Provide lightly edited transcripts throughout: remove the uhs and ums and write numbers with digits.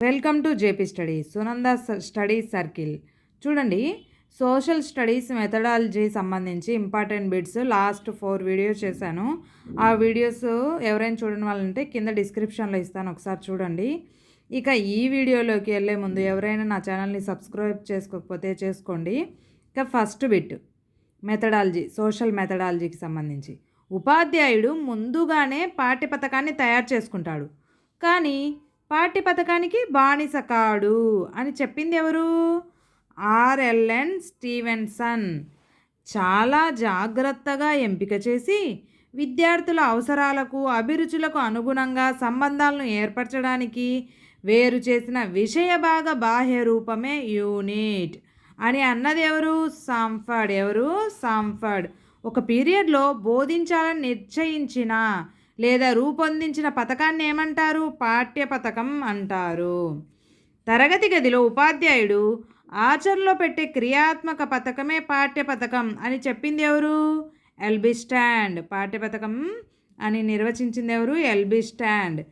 Welcome to JP studies Sunanda studies circle. చూడండి, social studies methodology సంబంధించి important bits last 4 videos చేశాను. ఆ videos ఎవరైనా చూడని వాళ్ళంటే కింద డిస్క్రిప్షన్లో ఇస్తాను, ఒకసారి చూడండి. ఇక ఈ వీడియోలోకి వెళ్ళే ముందు ఎవరైనా నా ఛానల్ని సబ్స్క్రైబ్ చేసుకోకపోతే చేసుకోండి. ఇక ఫస్ట్ బిట్ మెథడాలజీ, సోషల్ మెథడాలజీకి సంబంధించి ఉపాధ్యాయుడు ముందుగానే పాఠ్య పథకాన్ని తయారు చేసుకుంటాడు, కానీ పాఠ్య పథకానికి బానిస కాడు అని చెప్పింది ఎవరు? ఆర్ఎల్ఎన్ స్టీవెన్సన్. చాలా జాగ్రత్తగా ఎంపిక చేసి విద్యార్థుల అవసరాలకు అభిరుచులకు అనుగుణంగా సంబంధాలను ఏర్పరచడానికి వేరు చేసిన విషయభాగ బాహ్య రూపమే యూనిట్ అని అన్నది ఎవరు? సాంఫర్డ్. ఎవరు? సాంఫర్డ్. ఒక పీరియడ్లో బోధించాలని నిశ్చయించిన లేదా రూపొందించిన పథకాన్ని ఏమంటారు? పాఠ్య పథకం అంటారు. తరగతి గదిలో ఉపాధ్యాయుడు ఆచరణలో పెట్టే క్రియాత్మక పథకమే పాఠ్య పథకం అని చెప్పింది ఎవరు? LB stand. పాఠ్య పథకం అని నిర్వచించింది ఎవరు? LB stand.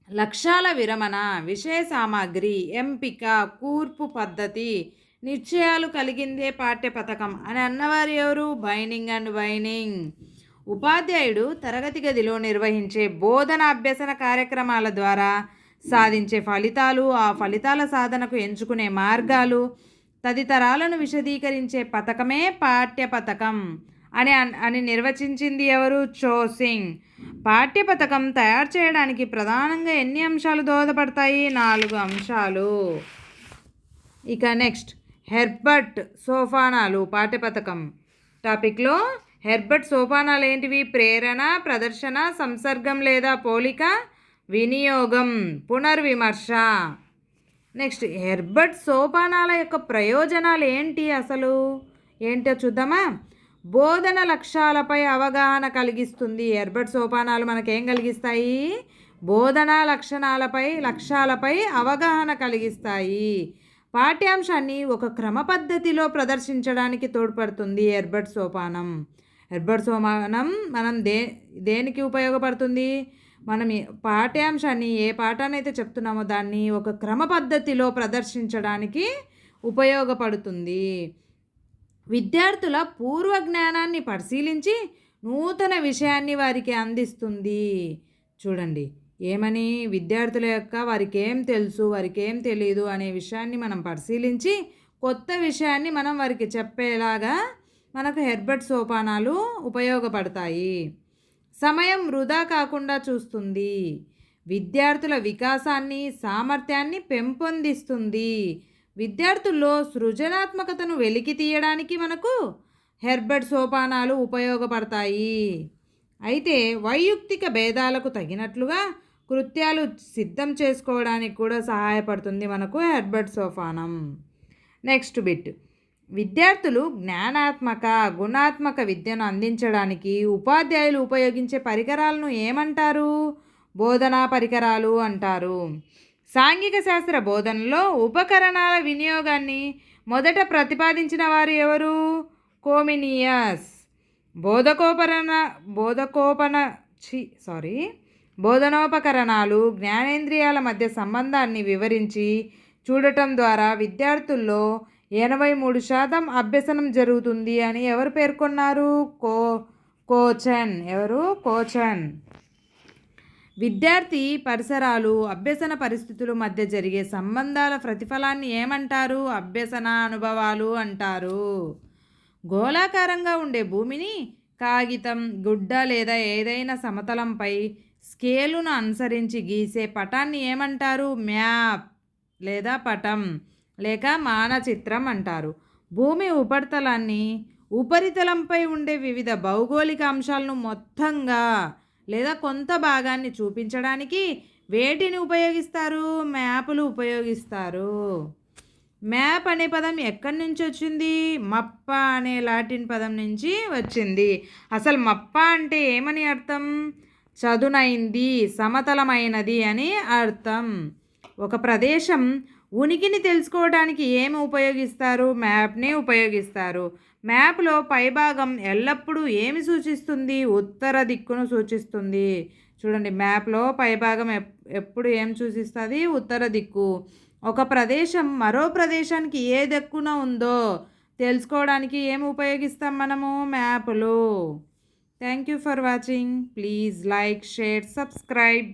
లక్ష్యాల విరమణ, విషయ సామాగ్రి, ఎంపిక, కూర్పు పద్ధతి, నిశ్చయాలు కలిగిందే పాఠ్య పథకం అని అన్నవారు ఎవరు? బైనింగ్ అండ్ వైనింగ్. ఉపాధ్యాయుడు తరగతి గదిలో నిర్వహించే బోధన అభ్యసన కార్యక్రమాల ద్వారా సాధించే ఫలితాలు, ఆ ఫలితాల సాధనకు ఎంచుకునే మార్గాలు తదితరాలను విశదీకరించే పథకమే పాఠ్య పథకం అని నిర్వచించింది ఎవరు? చోసింగ్. పాఠ్య పథకం తయారు చేయడానికి ప్రధానంగా ఎన్ని అంశాలు దోహదపడతాయి? 4 అంశాలు. ఇక నెక్స్ట్, హెర్బర్ట్ సోపానాలు పాఠ్య పథకం టాపిక్లో హెర్బర్ట్ సోపానాలు ఏంటివి? ప్రేరణ, ప్రదర్శన, సంసర్గం లేదా పోలిక, వినియోగం, పునర్విమర్శ. నెక్స్ట్, హెర్బర్ట్ సోపానాల యొక్క ప్రయోజనాలు ఏంటి? అసలు ఏంటో చూద్దామా? బోధన లక్ష్యాలపై అవగాహన కలిగిస్తుంది. హెర్బర్ట్ సోపానాలు మనకేం కలిగిస్తాయి? బోధనా లక్ష్యాలపై అవగాహన కలిగిస్తాయి. పాఠ్యాంశాన్ని ఒక క్రమ పద్ధతిలో ప్రదర్శించడానికి తోడ్పడుతుంది హెర్బర్ట్ సోపానం. హెర్బర్ట్ సోపానం మనం దేనికి ఉపయోగపడుతుంది? మనం పాఠ్యాంశాన్ని, ఏ పాఠాన్ని అయితే చెప్తున్నామో దాన్ని ఒక క్రమ పద్ధతిలో ప్రదర్శించడానికి ఉపయోగపడుతుంది. విద్యార్థుల పూర్వ జ్ఞానాన్ని పరిశీలించి నూతన విషయాన్ని వారికి అందిస్తుంది. చూడండి, ఏమని? విద్యార్థుల యొక్క వారికి ఏం తెలుసు, వారికి ఏం తెలియదు అనే విషయాన్ని మనం పరిశీలించి కొత్త విషయాన్ని మనం వారికి చెప్పేలాగా మనకు హెర్బర్ట్ సోపానాలు ఉపయోగపడతాయి. సమయం వృధా కాకుండా చూస్తుంది. విద్యార్థుల వికాసాన్ని, సామర్థ్యాన్ని పెంపొందిస్తుంది. విద్యార్థుల్లో సృజనాత్మకతను వెలికి తీయడానికి మనకు హెర్బర్ట్ సోపానాలు ఉపయోగపడతాయి. అయితే వైయక్తిక భేదాలకు తగినట్లుగా కృత్యాలు సిద్ధం చేసుకోవడానికి కూడా సహాయపడుతుంది మనకు హెర్బర్ట్ సోపానం. నెక్స్ట్ బిట్, విద్యార్థులు జ్ఞానాత్మక, గుణాత్మక విద్యను అందించడానికి ఉపాధ్యాయులు ఉపయోగించే పరికరాలను ఏమంటారు? బోధనా పరికరాలు అంటారు. సాంఘిక శాస్త్ర బోధనలో ఉపకరణాల వినియోగాన్ని మొదట ప్రతిపాదించిన వారు ఎవరు? కోమినియస్. బోధనోపకరణాలు జ్ఞానేంద్రియాల మధ్య సంబంధాన్ని వివరించి చూడటం ద్వారా విద్యార్థుల్లో 83% అభ్యసనం జరుగుతుంది అని ఎవరు పేర్కొన్నారు? కోచన్. ఎవరు? కోచన్. విద్యార్థి పరిసరాలు, అభ్యసన పరిస్థితుల మధ్య జరిగే సంబంధాల ప్రతిఫలాన్ని ఏమంటారు? అభ్యసన అనుభవాలు అంటారు. గోళాకారంగా ఉండే భూమిని కాగితం, గుడ్డ లేదా ఏదైనా సమతలంపై స్కేలును అనుసరించి గీసే పటాన్ని ఏమంటారు? మ్యాప్ లేదా పటం లేక మానచిత్రం అంటారు. భూమి ఉపరితలంపై ఉండే వివిధ భౌగోళిక అంశాలను మొత్తంగా లేదా కొంత భాగాన్ని చూపించడానికి వేటిని ఉపయోగిస్తారు? మ్యాపులు ఉపయోగిస్తారు. మ్యాప్ అనే పదం ఎక్కడి నుంచి వచ్చింది? మప్ప అనే లాటిన్ పదం నుంచి వచ్చింది. అసలు మప్ప అంటే ఏమని అర్థం? చదునైంది, సమతలమైనది అని అర్థం. ఒక ప్రదేశం ఉనికిని తెలుసుకోవడానికి ఏమి ఉపయోగిస్తారు? మ్యాప్ని ఉపయోగిస్తారు. మ్యాప్లో పైభాగం ఎల్లప్పుడూ ఏమి సూచిస్తుంది? ఉత్తర దిక్కును సూచిస్తుంది. చూడండి మ్యాప్లో పైభాగం ఎప్పుడు ఏం సూచిస్తుంది? ఉత్తర దిక్కు. ఒక ప్రదేశం మరో ప్రదేశానికి ఏ దిక్కున ఉందో తెలుసుకోవడానికి ఏం ఉపయోగిస్తాం మనము? మ్యాపులు. Thank you for watching. Please like, share, subscribe.